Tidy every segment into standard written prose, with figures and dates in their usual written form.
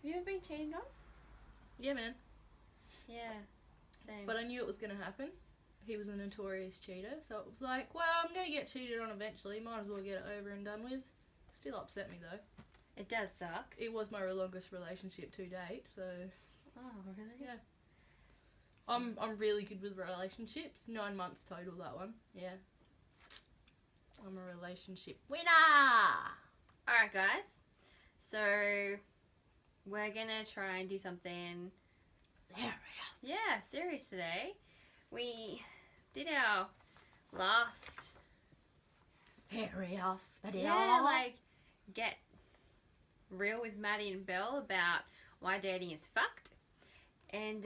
you ever been cheated on? Yeah, man. Yeah, same. But I knew it was going to happen. He was a notorious cheater, so it was like, well, I'm going to get cheated on eventually. Might as well get it over and done with. Still upset me, though. It does suck. It was my longest relationship to date, so... Oh, really? Yeah. I'm really good with relationships. 9 months total, that one. Yeah. I'm a relationship winner! Alright, guys. So, we're gonna try and do something... Serious. Yeah, serious today. We did our last... Serious. Yeah, like, get real with Maddie and Belle about why dating is fucked. And,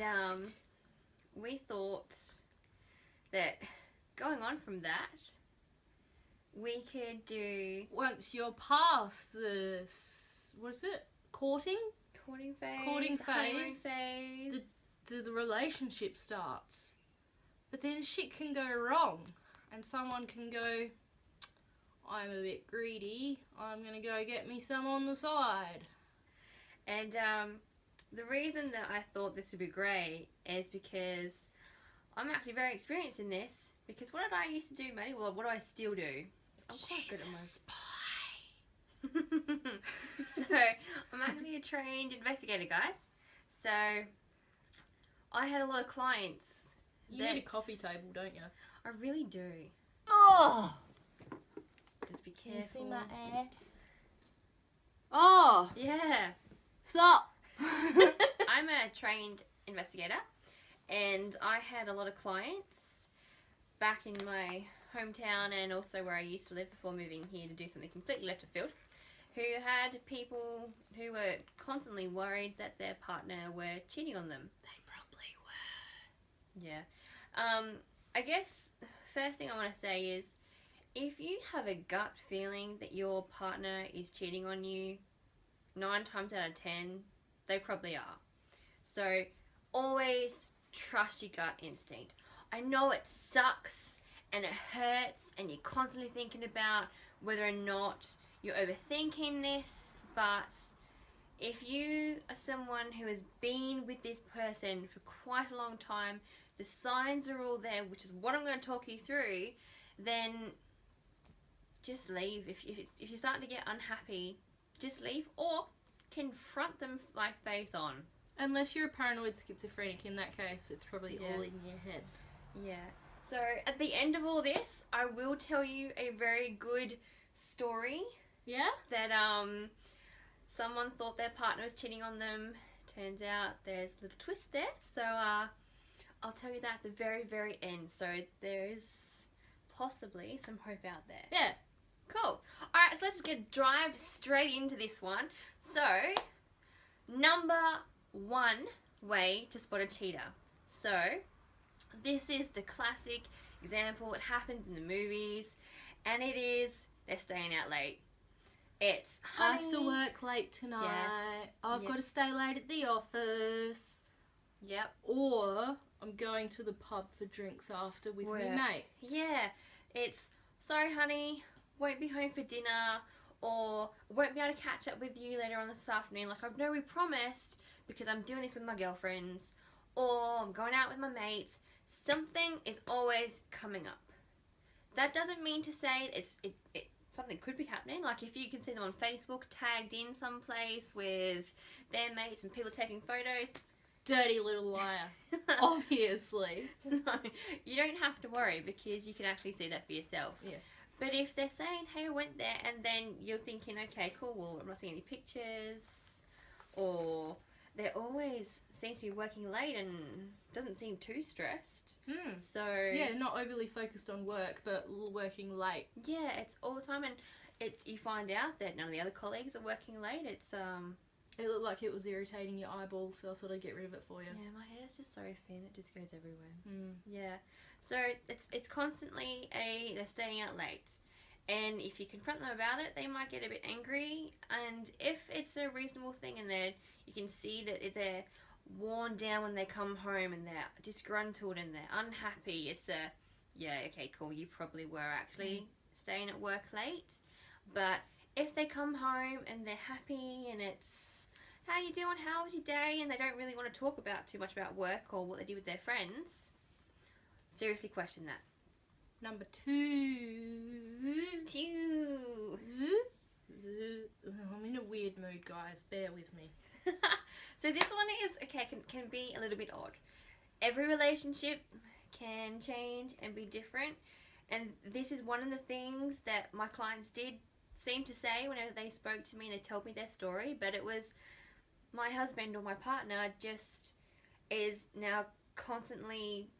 we thought that going on from that, we could do... Once you're past the... What is it? Courting Courting phase. phase. The relationship starts. But then shit can go wrong. And someone can go, I'm a bit greedy. I'm going to go get me some on the side. And the reason that I thought this would be great is because I'm actually very experienced in this. Because what did I used to do, Maddie? Well, what do I still do? I'm quite good at my spy. So, I'm actually a trained investigator, guys. So, I had a lot of clients. You need a coffee table, don't you? I really do. Oh! Just be Can you careful. see my ass? Oh! Yeah. Stop! I'm a trained investigator, and I had a lot of clients back in my hometown and also where I used to live before moving here to do something completely left of field, who had people who were constantly worried that their partner were cheating on them. They probably were. Yeah. I guess first thing I want to say is if you have a gut feeling that your partner is cheating on you, 9 times out of 10, they probably are. So always trust your gut instinct. I know it sucks and it hurts and you're constantly thinking about whether or not you're overthinking this, but if you are someone who has been with this person for quite a long time, the signs are all there, which is what I'm going to talk you through, then just leave. If you're starting to get unhappy, just leave or confront them like face on. Unless you're a paranoid schizophrenic, in that case, it's probably all in your head. Yeah. So at the end of all this, I will tell you a very good story. Yeah? That someone thought their partner was cheating on them. Turns out there's a little twist there. So I'll tell you that at the very, very end. So there's possibly some hope out there. Yeah. Cool. Alright, so let's drive straight into this one. So, number 1 way to spot a cheater. So, this is the classic example. It happens in the movies, and it is they're staying out late. It's, I have to work late tonight. I've got to stay late at the office. Yep. Or I'm going to the pub for drinks after with my mates. Yeah. It's, sorry honey, won't be home for dinner, or won't be able to catch up with you later on this afternoon. Like, I know we promised because I'm doing this with my girlfriends, or I'm going out with my mates. Something is always coming up. That doesn't mean to say something could be happening. Like, if you can see them on Facebook tagged in someplace with their mates and people taking photos. Dirty little liar. Obviously. No, you don't have to worry because you can actually see that for yourself. Yeah. But if they're saying, hey, I went there, and then you're thinking, okay, cool, well, I'm not seeing any pictures, or they always seem to be working late and doesn't seem too stressed. So yeah, not overly focused on work, but working late. Yeah, it's all the time, and you find out that none of the other colleagues are working late. It looked like it was irritating your eyeball, so I thought I'd get rid of it for you. Yeah, my hair's just so thin, it just goes everywhere. Yeah, so it's constantly they're staying out late. And if you confront them about it, they might get a bit angry. And if it's a reasonable thing and you can see that they're worn down when they come home and they're disgruntled and they're unhappy, okay, cool, you probably were actually staying at work late. But if they come home and they're happy and how you doing? How was your day? And they don't really want to talk about too much about work or what they did with their friends. Seriously question that. Number 2. I'm in a weird mood, guys. Bear with me. So this one is, okay, can be a little bit odd. Every relationship can change and be different. And this is one of the things that my clients did seem to say whenever they spoke to me and they told me their story. But it was, my husband or my partner just is now constantly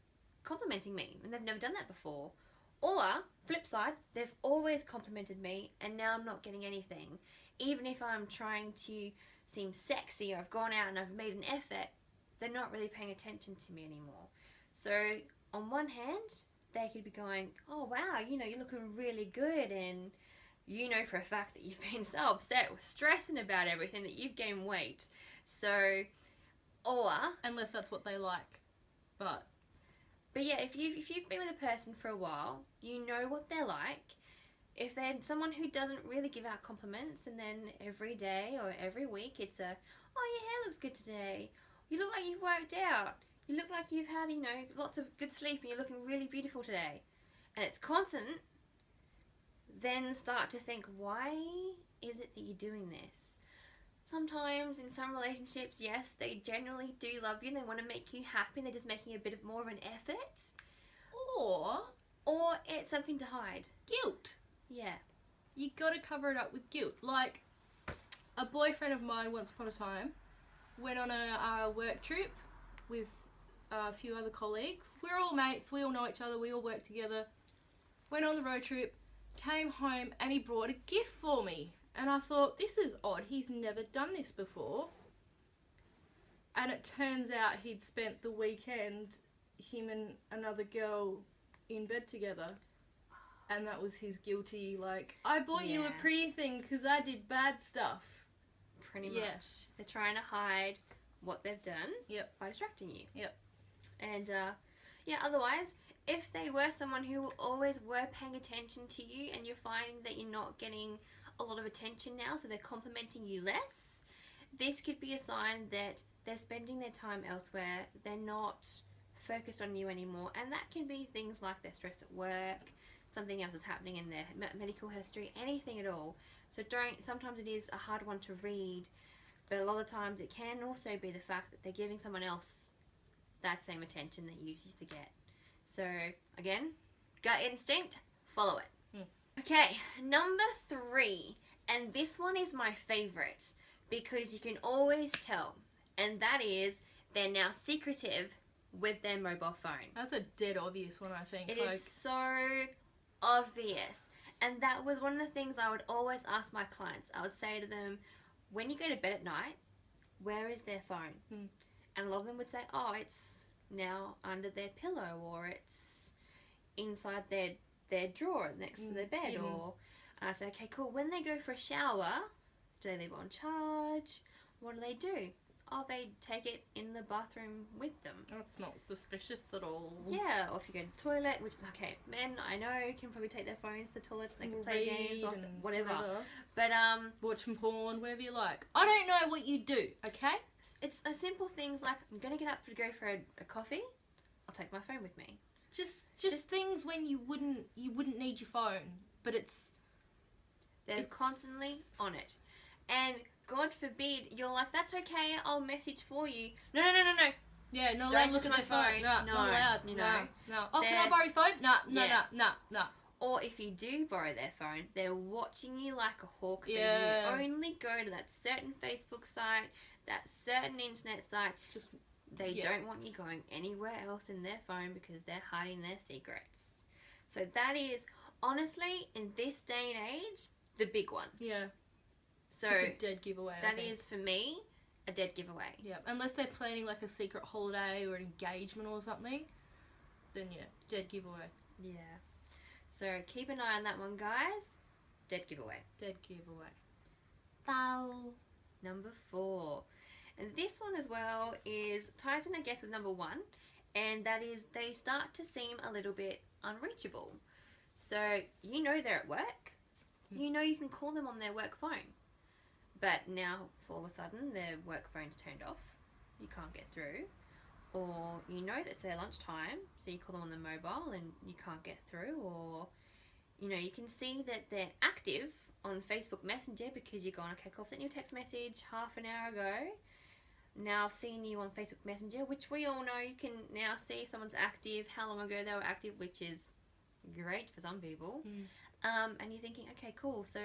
complimenting me. And they've never done that before. Or, flip side, they've always complimented me and now I'm not getting anything. Even if I'm trying to seem sexy or I've gone out and I've made an effort, they're not really paying attention to me anymore. So, on one hand, they could be going, oh wow, you know, you're looking really good, and you know for a fact that you've been so upset or stressing about everything that you've gained weight. So, or... Unless that's what they like. But yeah, if you've been with a person for a while, you know what they're like. If they're someone who doesn't really give out compliments, and then every day or every week it's a, oh, your hair looks good today. You look like you've worked out. You look like you've had, you know, lots of good sleep and you're looking really beautiful today. And it's constant. Then start to think, why is it that you're doing this? Sometimes in some relationships, yes, they generally do love you and they want to make you happy and they're just making a bit of more of an effort. Or it's something to hide. Guilt. Yeah. You gotta cover it up with guilt. Like, a boyfriend of mine once upon a time went on a work trip with a few other colleagues. We're all mates, we all know each other, we all work together. Went on the road trip, came home, and he brought a gift for me. And I thought, this is odd, he's never done this before. And it turns out he'd spent the weekend, him and another girl, in bed together. And that was his guilty, like, I bought you a pretty thing because I did bad stuff. Pretty much. They're trying to hide what they've done by distracting you. Yep. And, otherwise, if they were someone who always were paying attention to you and you're finding that you're not getting a lot of attention now, so they're complimenting you less, this could be a sign that they're spending their time elsewhere, they're not focused on you anymore, and that can be things like their stress at work, something else is happening in their medical history, anything at all. So sometimes it is a hard one to read, but a lot of times it can also be the fact that they're giving someone else that same attention that you used to get. So, again, gut instinct, follow it. Okay, number 3, and this one is my favourite because you can always tell, and that is they're now secretive with their mobile phone. That's a dead obvious one, I think. It is so obvious. And that was one of the things I would always ask my clients. I would say to them, when you go to bed at night, where is their phone? And a lot of them would say, oh, it's now under their pillow, or it's inside their drawer next to their bed. And I say, okay, cool. When they go for a shower, do they leave it on charge? What do? Oh, they take it in the bathroom with them. That's not suspicious at all. Yeah, or if you go to the toilet, which, okay, men, I know, can probably take their phones to the toilets and they can play games or whatever. But, watching porn, whatever you like. I don't know what you do, okay? It's a simple things like, I'm going to get up to go for a coffee, I'll take my phone with me. Just things when you wouldn't need your phone, but they're constantly on it. And God forbid, you're like, that's okay, I'll message for you. No. Yeah, no, don't look at my their phone. No, not allowed. You know. No. Oh, can I borrow your phone? No. Or if you do borrow their phone, they're watching you like a hawk. So you only go to that certain Facebook site, that certain internet site. They don't want you going anywhere else in their phone because they're hiding their secrets. So that is, honestly, in this day and age, the big one. Yeah. So it's a dead giveaway. That is, for me, a dead giveaway. Yeah, unless they're planning like a secret holiday or an engagement or something, then dead giveaway. Yeah. So keep an eye on that one, guys. Dead giveaway. Dead giveaway. Foul. Number 4. And this one as well ties in, I guess, with number 1. And that is they start to seem a little bit unreachable. So you know they're at work. You know you can call them on their work phone. but now all of a sudden their work phone's turned off, you can't get through, or you know that it's their lunchtime, so you call them on the mobile and you can't get through, or you know, you can see that they're active on Facebook Messenger because you're going, okay, cool, I've sent you a text message half an hour ago. Now I've seen you on Facebook Messenger, which we all know you can now see if someone's active, how long ago they were active, which is great for some people. And you're thinking, okay, cool, so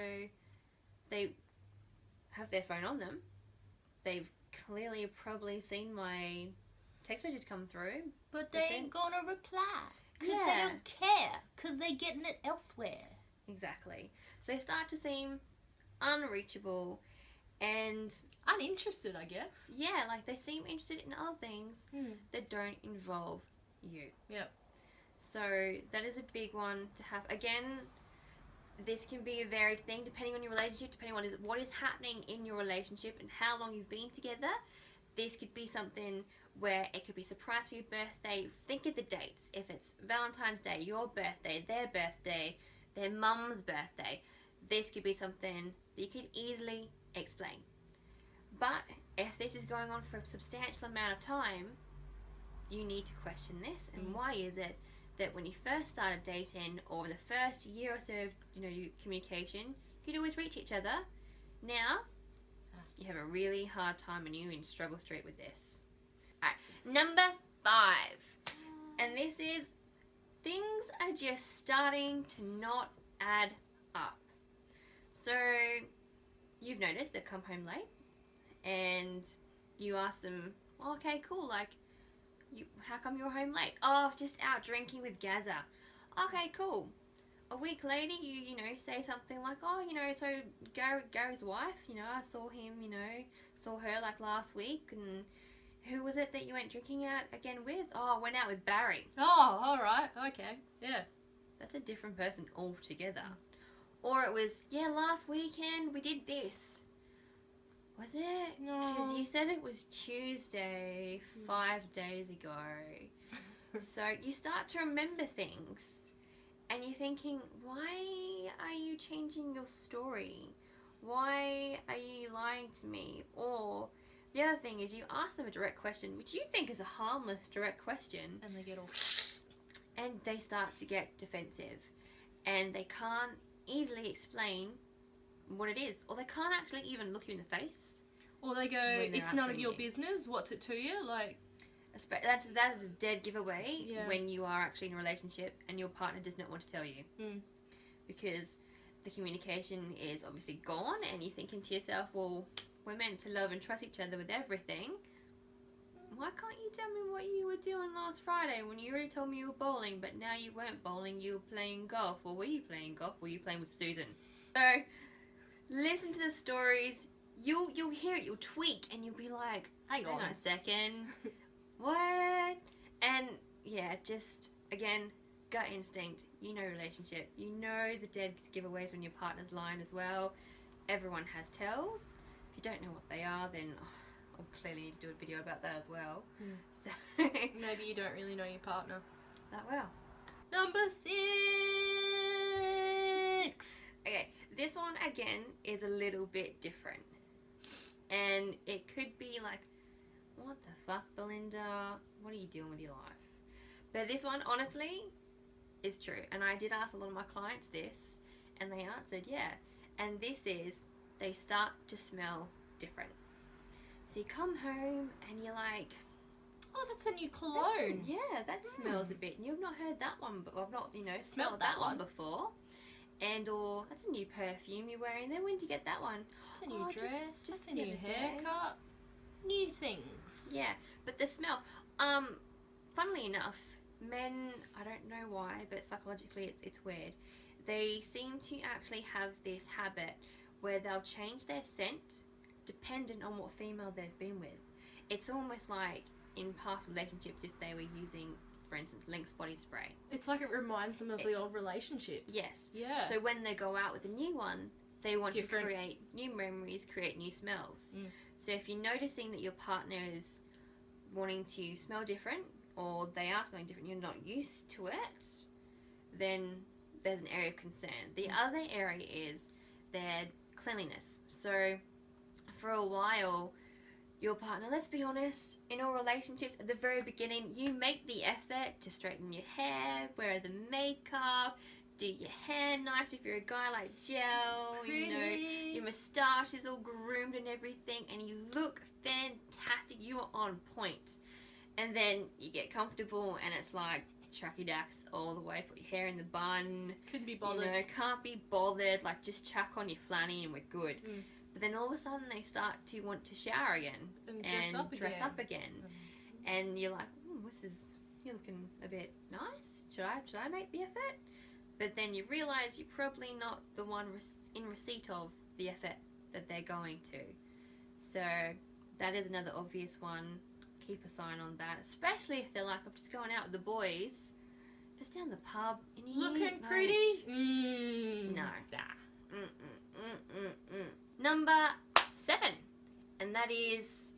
they have their phone on them. They've clearly probably seen my text message come through. But they ain't gonna reply. Because they don't care. Because they're getting it elsewhere. Exactly. So they start to seem unreachable and uninterested, I guess. Yeah, like they seem interested in other things that don't involve you. Yep. So that is a big one to have. Again, this can be a varied thing depending on your relationship, depending on what is happening in your relationship and how long you've been together. This could be something where it could be a surprise for your birthday. Think of the dates. If it's Valentine's Day, your birthday, their mum's birthday, this could be something that you could easily explain. But if this is going on for a substantial amount of time, you need to question this. And why is it that when you first started dating, or the first year or so of your communication, you could always reach each other? Now you have a really hard time and you're in struggle street with this. Alright, number 5. And this is, things are just starting to not add up. So you've noticed they've come home late and you ask them, oh, okay, cool, like, how come you're home late? Oh, I was just out drinking with Gaza. Okay, cool. A week later, you say something like, oh, so Gary's wife, I saw him, saw her like last week, and who was it that you went drinking out again with? Oh, I went out with Barry. Oh, alright, okay, yeah. That's a different person altogether. Or it was, yeah, last weekend we did this. Was it? No. Because you said it was Tuesday 5 days ago. So you start to remember things. And you're thinking, why are you changing your story? Why are you lying to me? Or the other thing is you ask them a direct question, which you think is a harmless direct question. And they get all... And they start to get defensive. And they can't easily explain what it is. Or they can't actually even look you in the face. Or they go, it's none of your business. What's it to you? Like... That's a dead giveaway when you are actually in a relationship and your partner does not want to tell you. Because the communication is obviously gone and you're thinking to yourself, well, we're meant to love and trust each other with everything. Why can't you tell me what you were doing last Friday when you already told me you were bowling, but now you weren't bowling, you were playing golf? Or were you playing golf? Were you playing with Susan? So, listen to the stories. You'll hear it, you'll tweak, and you'll be like, hang on a second. What? And yeah, just again, gut instinct. You know relationship. You know the dead giveaways when your partner's lying as well. Everyone has tells. If you don't know what they are, then I'll clearly need to do a video about that as well. So maybe you don't really know your partner that well. Number 6. Okay, this one again is a little bit different, and it could be like, what the fuck, Belinda? What are you doing with your life? But this one, honestly, is true. And I did ask a lot of my clients this, and they answered, yeah. And this is, they start to smell different. So you come home, and you're like, oh, that's a new cologne. That smells a bit. And you've not heard that one, but I've not, smelled that one before. And, or, that's a new perfume you're wearing. Then when did you get that one? It's a new dress, just a new haircut. New things. Yeah, but the smell, funnily enough, men, I don't know why, but psychologically it's weird. They seem to actually have this habit where they'll change their scent dependent on what female they've been with. It's almost like in past relationships if they were using, for instance, Lynx body spray. It's like it reminds them of the old relationship. Yes. Yeah. So when they go out with a new one, they want to create new memories, create new smells. So if you're noticing that your partner is wanting to smell different, or they are smelling different, you're not used to it, then there's an area of concern. The other area is their cleanliness. So for a while, your partner, let's be honest, in all relationships, at the very beginning, you make the effort to straighten your hair, wear the makeup, do your hair nice if you're a guy, like gel, Pretty. you know, your moustache is all groomed and everything, and you look fantastic, you are on point. And then you get comfortable and it's like tracky dacks all the way, put your hair in the bun. Couldn't be bothered. You know, can't be bothered, like just chuck on your flanny and we're good. But then all of a sudden they start to want to shower again And dress up again. And you're like, you're looking a bit nice. Should I make the effort? But then you realise you're probably not the one in receipt of the effort that they're going to. So that is another obvious one. Keep a sign on that, especially if they're like, I'm just going out with the boys. If it's down the pub and you Looking pretty? No. Number 7, and that is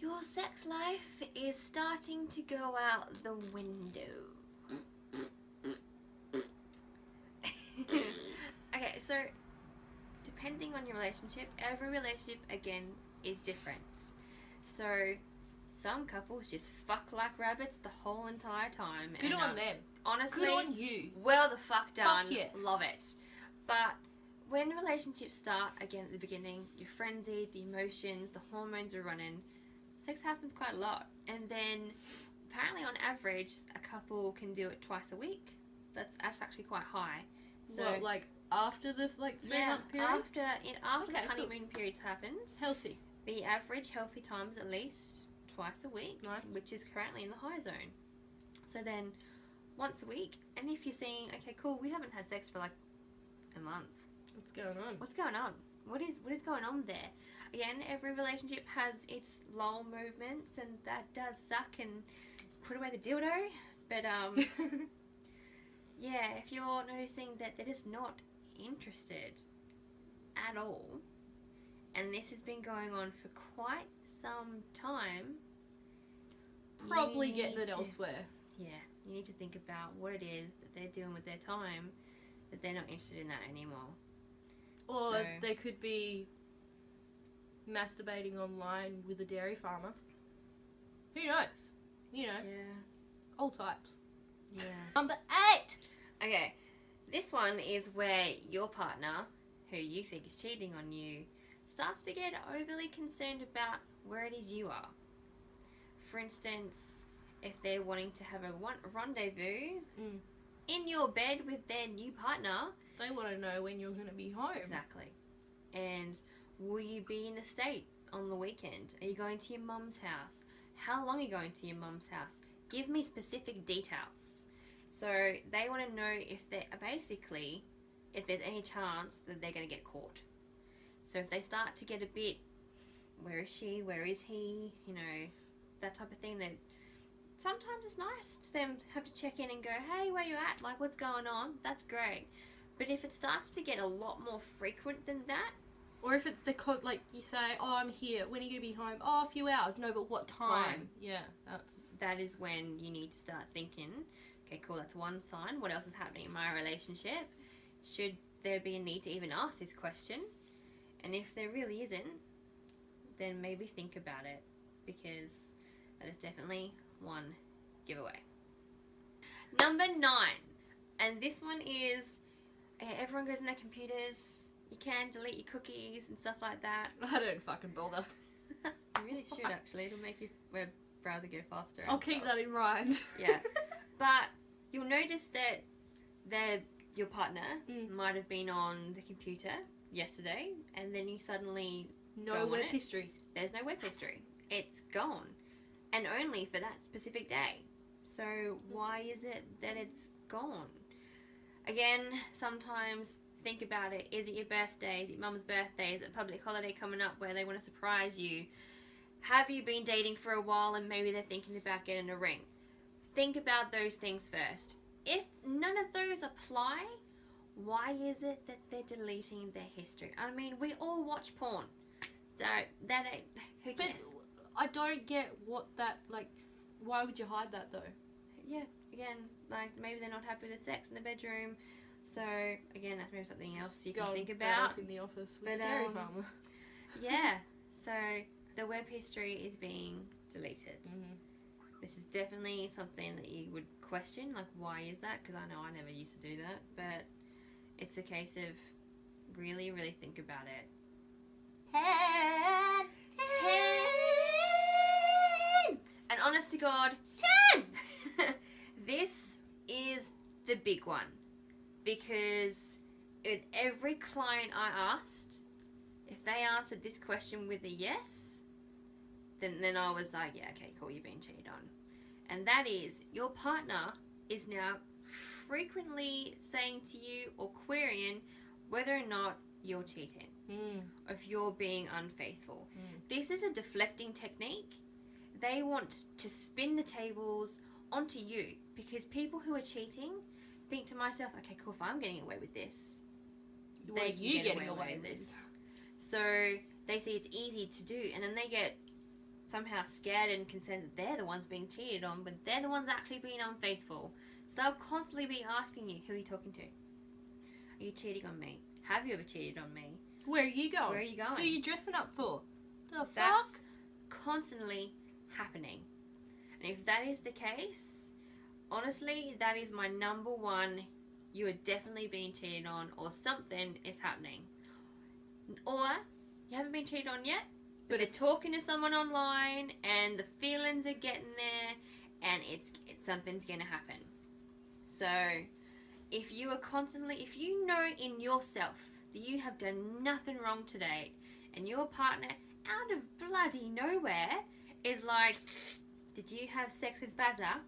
your sex life is starting to go out the window. Okay, so depending on your relationship, every relationship again is different. So some couples just fuck like rabbits the whole entire time. Good on them. Honestly, good on you. Well, the fuck done. Fuck yes. Love it. But when relationships start, again at the beginning, you're frenzied, the emotions, the hormones are running, sex happens quite a lot. And then apparently on average, a couple can do it twice a week. That's actually quite high. So what, like after the 3-month period? After Okay, the honeymoon period's happened, healthy. the average healthy time is at least twice a week, Nice. which is currently in the high zone. So then once a week, and if you're seeing, okay, cool, we haven't had sex for like a month. What's going on? What's going on? What is going on there? Again, every relationship has its lull movements, and that does suck. And put away the dildo, but yeah, if you're noticing that they're just not interested at all, and this has been going on for quite some time, Probably you getting need it to- elsewhere. Yeah, you need to think about what it is that they're doing with their time, that they're not interested in that anymore. Or So- they could be masturbating online with a dairy farmer. Who knows? You know, Yeah, all types. yeah. Number 8! Okay, this one is where your partner, who you think is cheating on you, starts to get overly concerned about where it is you are. For instance, if they're wanting to have a rendezvous in your bed with their new partner. They want to know when you're going to be home. Exactly. And will you be in the state on the weekend? Are you going to your mum's house? How long are you going to your mum's house? Give me specific details. So they want to know if there's any chance that they're going to get caught. So if they start to get a bit, where is she? Where is he? You know, that type of thing. That sometimes it's nice to them have to check in and go, hey, where you at? Like, what's going on? That's great. But if it starts to get a lot more frequent than that, Or if it's like you say, oh, I'm here. When are you going to be home? Oh, a few hours. No, but what time? Yeah, that is when you need to start thinking, okay, cool, that's one sign. What else is happening in my relationship? Should there be a need to even ask this question? And if there really isn't, then maybe think about it, because that is definitely one giveaway. Number 9, and this one is, everyone goes on their computers, you can delete your cookies and stuff like that. I don't fucking bother. You really should, actually. It'll make your web browser go faster. I'll keep that in mind. Yeah. But you'll notice that your partner might have been on the computer yesterday, and then you suddenly No web history. There's no web history. It's gone. And only for that specific day. So why is it that it's gone? Again, sometimes think about it. Is it your birthday? Is it your mum's birthday? Is it a public holiday coming up where they want to surprise you? Have you been dating for a while and maybe they're thinking about getting a ring? Think about those things first. If none of those apply, why is it that they're deleting their history? I mean, we all watch porn. So, that ain't... Who But cares? I don't get what that, like, why would you hide that though? Yeah, again, like, maybe they're not happy with the sex in the bedroom. So, again, that's maybe something else you can think about. Off in the office with But, a dairy farmer. Yeah. So the web history is being deleted. This is definitely something that you would question, like, why is that? Because I know I never used to do that, but it's a case of really, really think about it. 10! And honest to God, 10! This is the big one. Because with every client I asked, if they answered this question with a yes, then I was like, yeah, okay, cool, you've been cheated on. And that is, your partner is now frequently saying to you or querying whether or not you're cheating, or if you're being unfaithful. This is a deflecting technique. They want to spin the tables onto you, because people who are cheating think to myself, okay, cool, if I'm getting away with this, What are you getting away with this? So they see it's easy to do, and then they get somehow scared and concerned that they're the ones being cheated on, but they're the ones actually being unfaithful. So they'll constantly be asking you, who are you talking to? Are you cheating on me? Have you ever cheated on me? Where are you going? Where are you going? Who are you dressing up for? The That's fuck? constantly happening. And if that is the case, honestly, that is my number one. You are definitely being cheated on, or something is happening. Or you haven't been cheated on yet, but they're talking to someone online and the feelings are getting there, and it's something's going to happen. So if you are constantly, if you know in yourself that you have done nothing wrong to date, and your partner out of bloody nowhere is like, did you have sex with Bazza?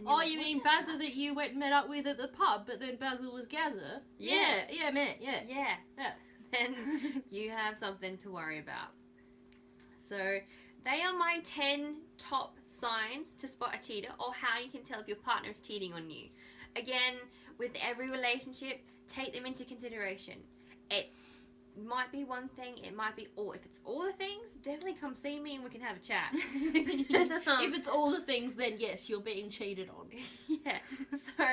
Oh, like, you mean Bazza that you went and met up with at the pub, but then Bazza was Gazza? Yeah, man, yeah. Then you have something to worry about. So they are my 10 top signs to spot a cheater, or how you can tell if your partner is cheating on you. Again, with every relationship, take them into consideration. It might be one thing, it might be all. If it's all the things, definitely come see me and we can have a chat. If it's all the things, then yes, you're being cheated on. Yeah. So,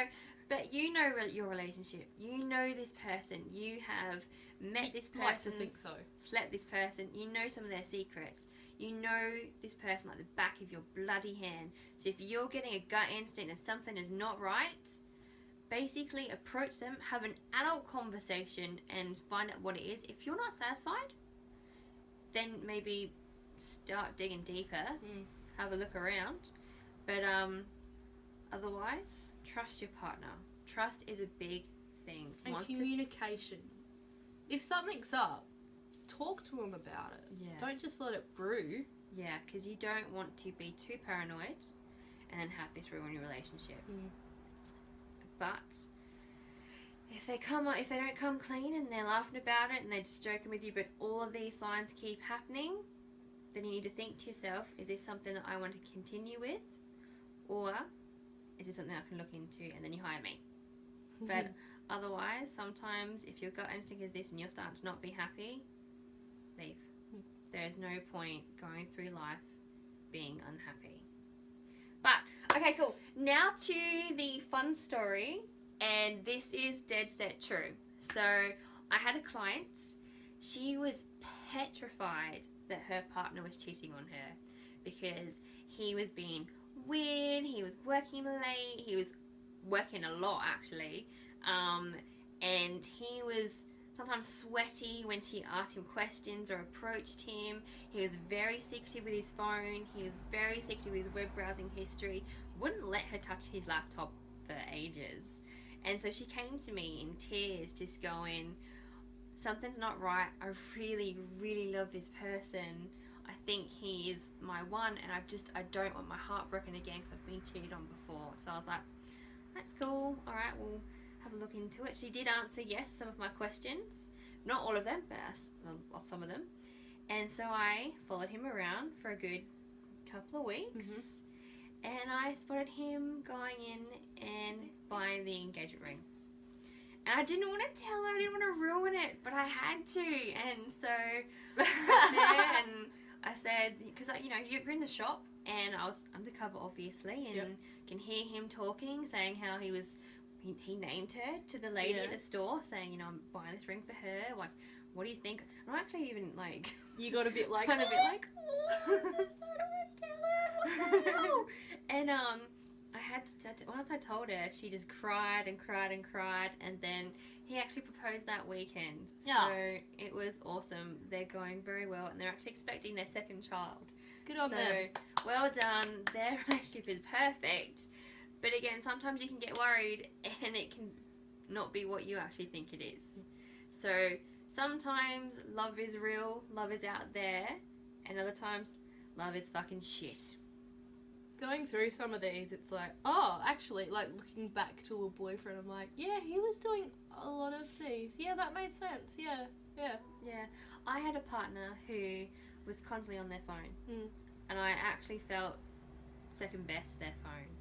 but you know your relationship. You know this person. You have met this person. Like to think so. Slept this person. You know some of their secrets. You know this person like the back of your bloody hand. So if you're getting a gut instinct that something is not right, basically approach them, have an adult conversation and find out what it is. If you're not satisfied, then maybe start digging deeper, have a look around. But otherwise, trust your partner. Trust is a big thing. And communication. If something's up, talk to them about it. Yeah. Don't just let it brew. Yeah, because you don't want to be too paranoid and then have this ruin your relationship. But if they don't come clean and they're laughing about it and they're just joking with you, but all of these signs keep happening, then you need to think to yourself, is this something that I want to continue with, or is this something I can look into, and then you hire me. But otherwise, sometimes if your gut instinct is this and you're starting to not be happy, leave. There is no point going through life being unhappy. But, okay, cool. Now to the fun story, and this is dead set true. So, I had a client. She was petrified that her partner was cheating on her because he was being weird, he was working late, he was working a lot actually, and he was sometimes sweaty when she asked him questions or approached him. He was very secretive with his phone, he was very secretive with his web browsing history, wouldn't let her touch his laptop for ages. And so she came to me in tears, just going, something's not right, I really, really love this person, I think he is my one, and I don't want my heart broken again because I've been cheated on before. So I was like, that's cool, alright, we'll have a look into it. She did answer yes some of my questions, not all of them, but some of them. And so I followed him around for a good couple of weeks, and I spotted him going in and buying the engagement ring. And I didn't want to tell her, I didn't want to ruin it, but I had to. And so I went there and I said, because you're in the shop, and I was undercover obviously, and can hear him talking, saying how he named her to the lady at the store, saying, I'm buying this ring for her, like what do you think? I'm actually even like, You got a bit like, kind of a bit like, oh, I don't want to tell her. What the hell? And I had to once I told her, she just cried and cried and cried, and then he actually proposed that weekend. Yeah. So it was awesome. They're going very well, and they're actually expecting their second child. good on them. Well done. Their relationship is perfect. But again, sometimes you can get worried and it can not be what you actually think it is. So sometimes love is real, love is out there, and other times love is fucking shit. Going through some of these, it's like, oh, actually, like looking back to a boyfriend, I'm like, yeah, he was doing a lot of these. Yeah, that made sense. Yeah. Yeah. I had a partner who was constantly on their phone. Mm. And I actually felt second best their phone.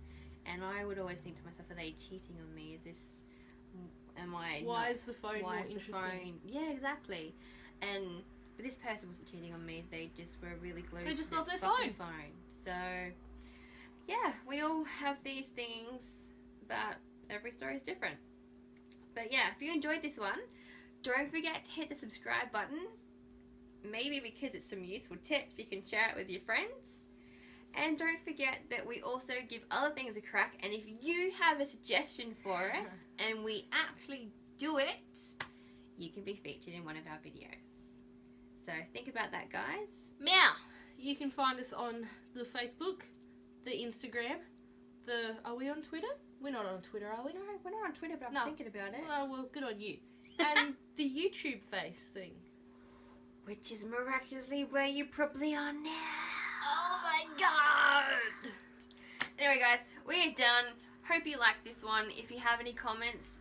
And I would always think to myself, are they cheating on me? Why is the phone more interesting? Yeah, exactly. But this person wasn't cheating on me. They just were really glued They to just their love their fucking phone. So, yeah, we all have these things, but every story is different. But yeah, if you enjoyed this one, don't forget to hit the subscribe button. Maybe because it's some useful tips, you can share it with your friends. And don't forget that we also give other things a crack. And if you have a suggestion for us and we actually do it, you can be featured in one of our videos. So think about that, guys. Meow! You can find us on the Facebook, the Instagram, are we on Twitter? We're not on Twitter, are we? No, we're not on Twitter, but I'm No. thinking about it. Well, good on you. And the YouTube face thing. Which is miraculously where you probably are now. Oh my god! Anyway, guys, we are done. Hope you liked this one. If you have any comments,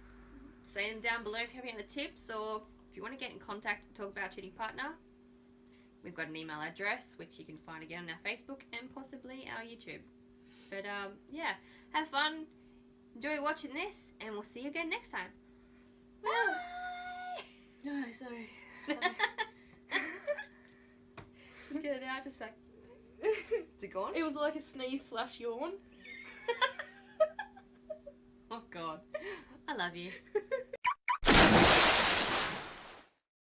say them down below if you have any other tips, or if you want to get in contact and talk about cheating partner, we've got an email address, which you can find again on our Facebook and possibly our YouTube. But, yeah, have fun, enjoy watching this, and we'll see you again next time. Bye! No, sorry. Just get it out, just like... Is it gone? It was like a sneeze / yawn. Oh, God. I love you.